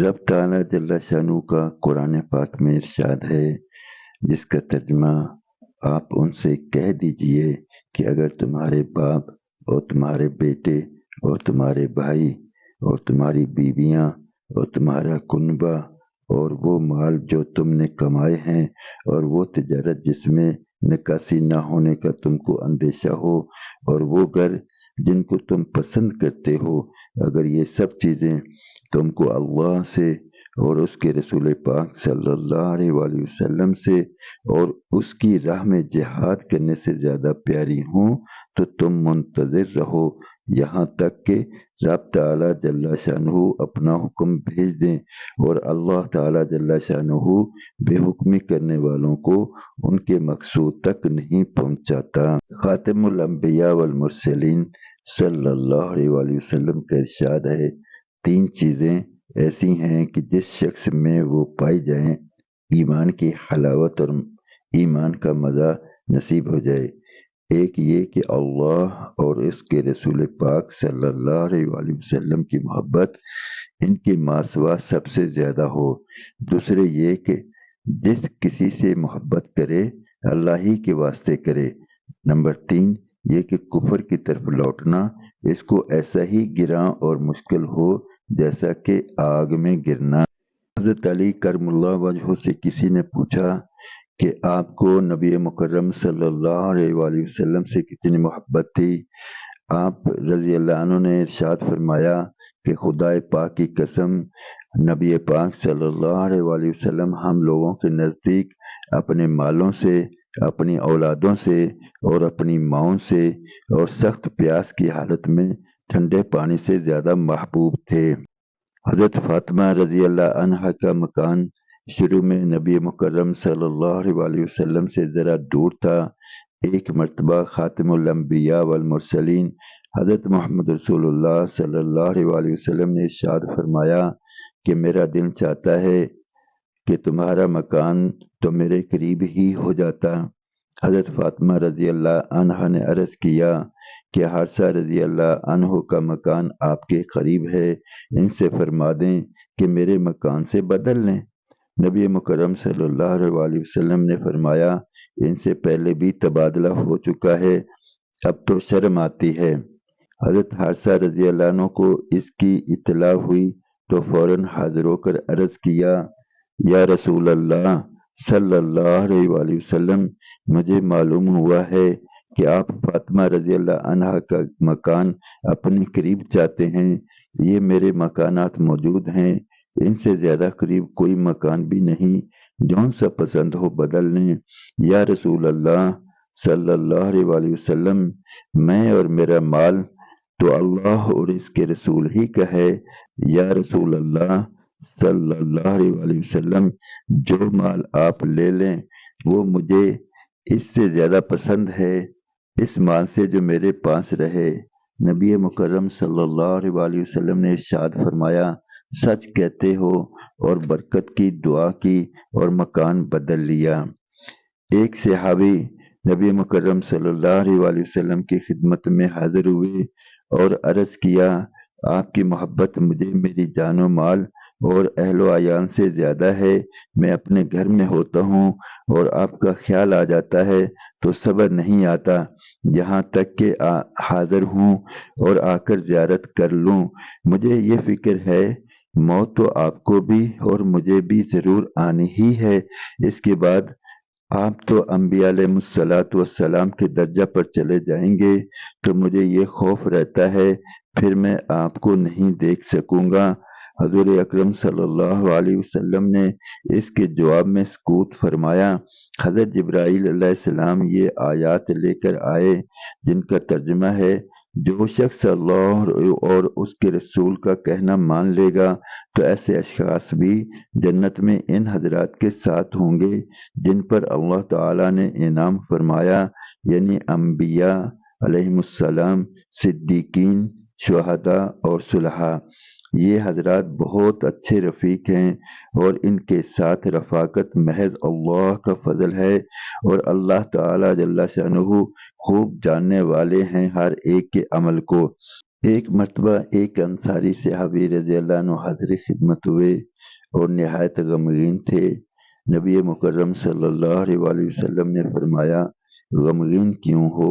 رب تعالیٰ جل شانہ کا قرآن پاک میں ارشاد ہے، جس کا ترجمہ آپ ان سے کہہ دیجئے کہ اگر تمہارے باپ اور تمہارے بیٹے اور تمہارے بھائی اور تمہاری بیویاں اور تمہارا کنبہ اور وہ مال جو تم نے کمائے ہیں اور وہ تجارت جس میں نکاسی نہ ہونے کا تم کو اندیشہ ہو اور وہ گھر جن کو تم پسند کرتے ہو، اگر یہ سب چیزیں تم کو اللہ سے اور اس کے رسول پاک صلی اللہ علیہ وآلہ وسلم سے اور اس کی راہ میں جہاد کرنے سے زیادہ پیاری ہوں تو تم منتظر رہو یہاں تک کہ رب تعالیٰ جل شانہ اپنا حکم بھیج دیں، اور اللہ تعالیٰ جل شانہ بے حکمی کرنے والوں کو ان کے مقصود تک نہیں پہنچاتا۔ خاتم الانبیاء والمرسلین صلی اللہ علیہ وآلہ وسلم کا ارشاد ہے، تین چیزیں ایسی ہیں کہ جس شخص میں وہ پائی جائیں ایمان کی حلاوت اور ایمان کا مزہ نصیب ہو جائے۔ ایک یہ کہ اللہ اور اس کے رسول پاک صلی اللہ علیہ وآلہ وسلم کی محبت ان کے ماسوا سب سے زیادہ ہو۔ دوسرے یہ کہ جس کسی سے محبت کرے اللہ ہی کے واسطے کرے۔ نمبر تین یہ کہ کفر کی طرف لوٹنا اس کو ایسا ہی گراں اور مشکل ہو جیسا کہ آگ میں گرنا۔ حضرت علی کرم اللہ وجہہ سے کسی نے پوچھا کہ آپ کو نبی مکرم صلی اللہ علیہ وآلہ وسلم سے کتنی محبت تھی؟ آپ رضی اللہ عنہ نے ارشاد فرمایا کہ خدا پاک کی قسم، نبی پاک صلی اللہ علیہ وآلہ وسلم ہم لوگوں کے نزدیک اپنے مالوں سے، اپنی اولادوں سے اور اپنی ماؤں سے اور سخت پیاس کی حالت میں ٹھنڈے پانی سے زیادہ محبوب تھے۔ حضرت فاطمہ رضی اللہ عنہا کا مکان شروع میں نبی مکرم صلی اللہ علیہ وآلہ وسلم سے ذرا دور تھا۔ ایک مرتبہ خاتم الانبیاء والمرسلین حضرت محمد رسول اللہ صلی اللہ علیہ وآلہ وسلم نے ارشاد فرمایا کہ میرا دل چاہتا ہے کہ تمہارا مکان تو میرے قریب ہی ہو جاتا۔ حضرت فاطمہ رضی اللہ عنہا نے عرض کیا کہ حارثہ رضی اللہ عنہ کا مکان آپ کے قریب ہے، ان سے فرما دیں کہ میرے مکان سے بدل لیں۔ نبی مکرم صلی اللہ علیہ وآلہ وسلم نے فرمایا ان سے پہلے بھی تبادلہ ہو چکا ہے، اب تو شرم آتی ہے۔ حضرت حارثہ رضی اللہ عنہ کو اس کی اطلاع ہوئی تو فوراً حاضر ہو کر عرض کیا، یا رسول اللہ صلی اللہ علیہ وآلہ وسلم، مجھے معلوم ہوا ہے کہ آپ فاطمہ رضی اللہ عنہا کا مکان اپنے قریب چاہتے ہیں، یہ میرے مکانات موجود ہیں، ان سے زیادہ قریب کوئی مکان بھی نہیں، جون سا پسند ہو بدل لیں۔ یا رسول اللہ صلی اللہ علیہ وآلہ وسلم، میں اور میرا مال تو اللہ اور اس کے رسول ہی کا ہے۔ یا رسول اللہ صلی اللہ علیہ وآلہ وسلم، جو مال آپ لے لیں وہ مجھے اس سے زیادہ پسند ہے اس مال سے جو میرے پاس رہے۔ نبی مکرم صلی اللہ علیہ وآلہ وسلم نے ارشاد فرمایا، سچ کہتے ہو، اور برکت کی دعا کی اور مکان بدل لیا۔ ایک صحابی نبی مکرم صلی اللہ علیہ وآلہ وسلم کی خدمت میں حاضر ہوئے اور عرض کیا، آپ کی محبت مجھے میری جان و مال اور اہل و عیال سے زیادہ ہے۔ میں اپنے گھر میں ہوتا ہوں اور آپ کا خیال آ جاتا ہے تو صبر نہیں آتا یہاں تک کہ حاضر ہوں اور آ کر زیارت کر لوں۔ مجھے یہ فکر ہے موت تو آپ کو بھی اور مجھے بھی ضرور آنی ہی ہے، اس کے بعد آپ تو انبیاء علیہ السلام کے درجہ پر چلے جائیں گے، تو مجھے یہ خوف رہتا ہے پھر میں آپ کو نہیں دیکھ سکوں گا۔ حضور اکرم صلی اللہ علیہ وسلم نے اس کے جواب میں سکوت فرمایا۔ حضرت جبرائیل علیہ السلام یہ آیات لے کر آئے جن کا ترجمہ ہے، جو شخص اللہ اور اس کے رسول کا کہنا مان لے گا تو ایسے اشخاص بھی جنت میں ان حضرات کے ساتھ ہوں گے جن پر اللہ تعالیٰ نے انعام فرمایا، یعنی انبیاء علیہم السلام، صدیقین، شہداء اور صلحاء۔ یہ حضرات بہت اچھے رفیق ہیں اور ان کے ساتھ رفاقت محض اللہ کا فضل ہے، اور اللہ تعالیٰ جل شانہ خوب جاننے والے ہیں ہر ایک کے عمل کو۔ ایک مرتبہ ایک انصاری صحابی رضی اللہ عنہ حاضر خدمت ہوئے اور نہایت غمگین تھے۔ نبی مکرم صلی اللہ علیہ وآلہ وسلم نے فرمایا، غمگین کیوں ہو؟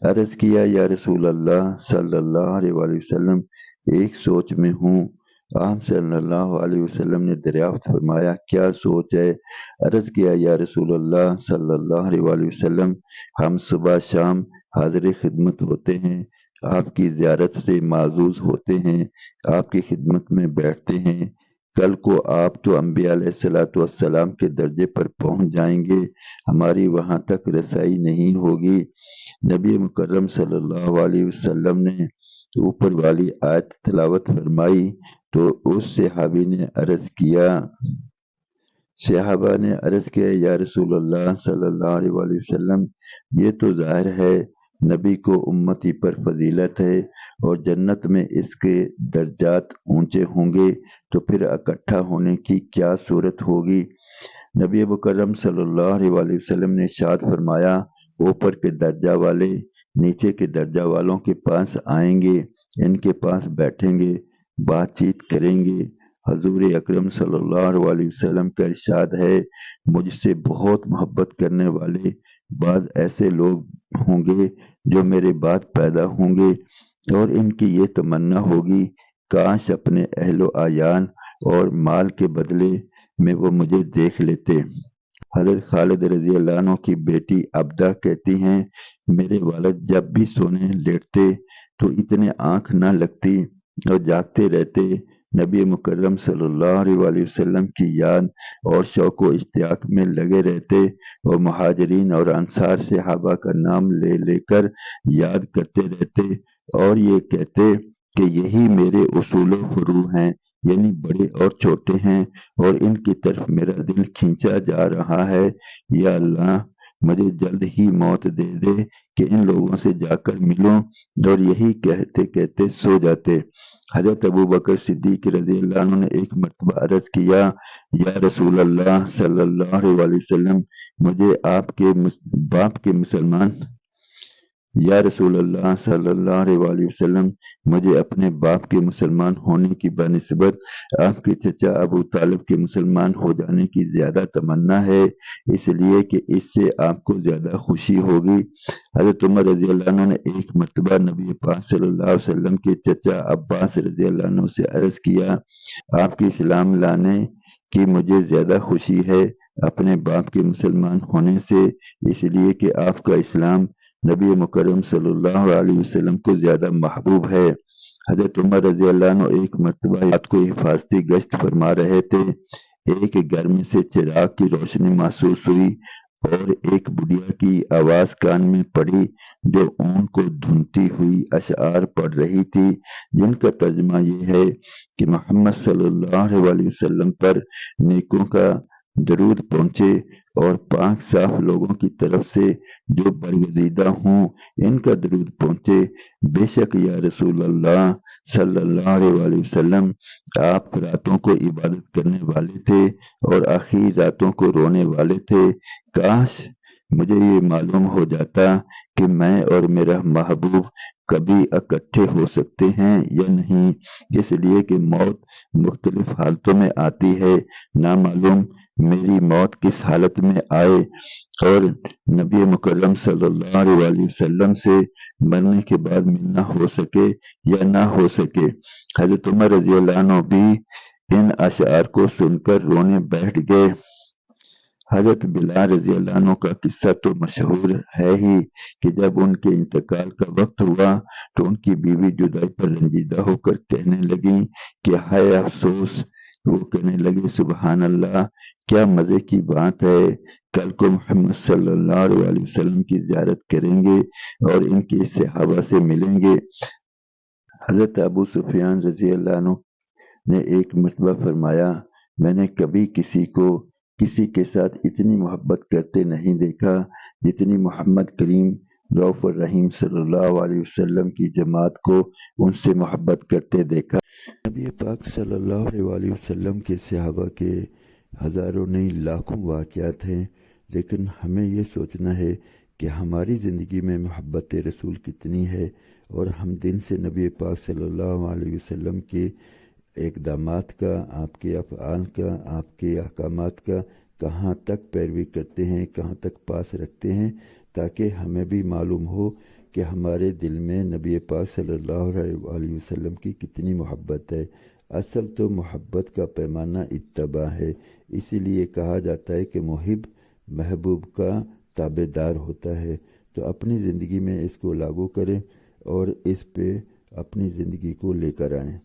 عرض کیا، یا رسول اللہ صلی اللہ علیہ وآلہ وسلم، ایک سوچ میں ہوں۔ آپ صلی اللہ علیہ وسلم نے دریافت فرمایا، کیا سوچ ہے؟ عرض کیا، یا رسول اللہ صلی اللہ علیہ وآلہ وسلم، ہم صبح شام حاضر خدمت ہوتے ہیں، آپ کی زیارت سے معزوز ہوتے ہیں، آپ کی خدمت میں بیٹھتے ہیں۔ کل کو آپ تو انبیاء علیہ السلام کے درجے پر پہنچ جائیں گے، ہماری وہاں تک رسائی نہیں ہوگی۔ نبی مکرم صلی اللہ علیہ وسلم نے اوپر والی آیت تلاوت فرمائی تو اس صحابہ نے عرض کیا، یا رسول اللہ صلی اللہ علیہ وآلہ وسلم، یہ تو ظاہر ہے نبی کو امتی پر فضیلت ہے اور جنت میں اس کے درجات اونچے ہوں گے، تو پھر اکٹھا ہونے کی کیا صورت ہوگی؟ نبی مکرم صلی اللہ علیہ وآلہ وسلم نے ارشاد فرمایا، اوپر کے درجہ والے نیچے کے درجہ والوں کے پاس آئیں گے، ان کے پاس بیٹھیں گے، بات چیت کریں گے۔ حضور اکرم صلی اللہ علیہ وسلم کا ارشاد ہے، مجھ سے بہت محبت کرنے والے بعض ایسے لوگ ہوں گے جو میرے بعد پیدا ہوں گے، اور ان کی یہ تمنا ہوگی، کاش اپنے اہل و عیال اور مال کے بدلے میں وہ مجھے دیکھ لیتے۔ حضرت خالد رضی اللہ عنہ کی بیٹی عبدہ کہتی ہیں، میرے والد جب بھی سونے لیٹتے تو اتنے آنکھ نہ لگتی اور جاگتے رہتے، نبی مکرم صلی اللہ علیہ وآلہ وسلم کی یاد اور شوق و اشتیاق میں لگے رہتے اور مہاجرین اور انصار صحابہ کا نام لے لے کر یاد کرتے رہتے اور یہ کہتے کہ یہی میرے اصول و فروع ہیں، یعنی بڑے اور چھوٹے ہیں، اور ان کی طرف میرا دل کھینچا جا رہا ہے۔ یا اللہ، مجھے جلد ہی موت دے دے کہ ان لوگوں سے جا کر ملوں، اور یہی کہتے کہتے سو جاتے۔ حضرت ابوبکر صدیق رضی اللہ عنہ نے ایک مرتبہ عرض کیا، یا رسول اللہ صلی اللہ علیہ وآلہ وسلم، مجھے آپ کے باپ کے مسلمان یا رسول اللہ صلی اللہ علیہ وآلہ وسلم، مجھے اپنے باپ کے مسلمان ہونے کی بنسبت آپ کے چچا ابو طالب کے مسلمان ہو جانے کی زیادہ تمنا ہے، اس لیے کہ اس سے آپ کو زیادہ خوشی ہوگی۔ حضرت عمر رضی اللہ عنہ نے ایک مرتبہ نبی پاک صلی اللہ علیہ وسلم کے چچا عباس رضی اللہ عنہ سے عرض کیا، آپ کے اسلام لانے کی مجھے زیادہ خوشی ہے اپنے باپ کے مسلمان ہونے سے، اس لیے کہ آپ کا اسلام نبی مکرم صلی اللہ علیہ وسلم کو زیادہ محبوب ہے۔ حضرت عمر رضی اللہ عنہ ایک مرتبہ رات کو حفاظتی گشت فرما رہے تھے، ایک گھر میں سے چراغ کی روشنی محسوس ہوئی اور ایک بڑھیا کی آواز کان میں پڑی جو اون کو دھنتی ہوئی اشعار پڑھ رہی تھی، جن کا ترجمہ یہ ہے کہ محمد صلی اللہ علیہ وسلم پر نیکوں کا درود پہنچے اور پاک صاف لوگوں کی طرف سے جو برگزیدہ ہوں ان کا درود پہنچے۔ بے شک یا رسول اللہ صلی اللہ علیہ وسلم، آپ راتوں کو عبادت کرنے والے تھے اور آخری راتوں کو رونے والے تھے، کاش مجھے یہ معلوم ہو جاتا کہ میں اور میرا محبوب کبھی اکٹھے ہو سکتے ہیں یا نہیں، اس لیے کہ موت مختلف حالتوں میں آتی ہے، نامعلوم میری موت کس حالت میں آئے اور نبی مکرم صلی اللہ علیہ وسلم سے مرنے کے بعد ملنا ہو سکے یا نہ ہو سکے۔ حضرت عمر رضی اللہ عنہ بھی ان اشعار کو سن کر رونے بیٹھ گئے۔ حضرت بلال رضی اللہ عنہ کا قصہ تو مشہور ہے ہی کہ جب ان کے انتقال کا وقت ہوا تو ان کی بیوی جدائی پر رنجیدہ ہو کر کہنے لگیں کہ ہائے افسوس، وہ کہنے لگے سبحان اللہ، کیا مزے کی بات ہے، کل کو محمد صلی اللہ علیہ وسلم کی زیارت کریں گے اور ان کے صحابہ سے ملیں گے۔ حضرت ابو سفیان رضی اللہ عنہ نے ایک مرتبہ فرمایا، میں نے کبھی کسی کو کسی کے ساتھ اتنی محبت کرتے نہیں دیکھا جتنی محمد کریم رؤوف الرحیم صلی اللہ علیہ وسلم کی جماعت کو ان سے محبت کرتے دیکھا۔ نبی پاک صلی اللہ علیہ وسلم کے صحابہ کے ہزاروں نہیں لاکھوں واقعات ہیں، لیکن ہمیں یہ سوچنا ہے کہ ہماری زندگی میں محبت رسول کتنی ہے، اور ہم دن سے نبی پاک صلی اللہ علیہ وسلم کے اقدامات کا، آپ کے افعال کا، آپ کے احکامات کا کہاں تک پیروی کرتے ہیں، کہاں تک پاس رکھتے ہیں، تاکہ ہمیں بھی معلوم ہو کہ ہمارے دل میں نبی پاک صلی اللہ علیہ وسلم کی کتنی محبت ہے۔ اصل تو محبت کا پیمانہ اتباع ہے، اسی لیے کہا جاتا ہے کہ محب محبوب کا تابع دار ہوتا ہے۔ تو اپنی زندگی میں اس کو لاگو کریں اور اس پہ اپنی زندگی کو لے کر آئیں۔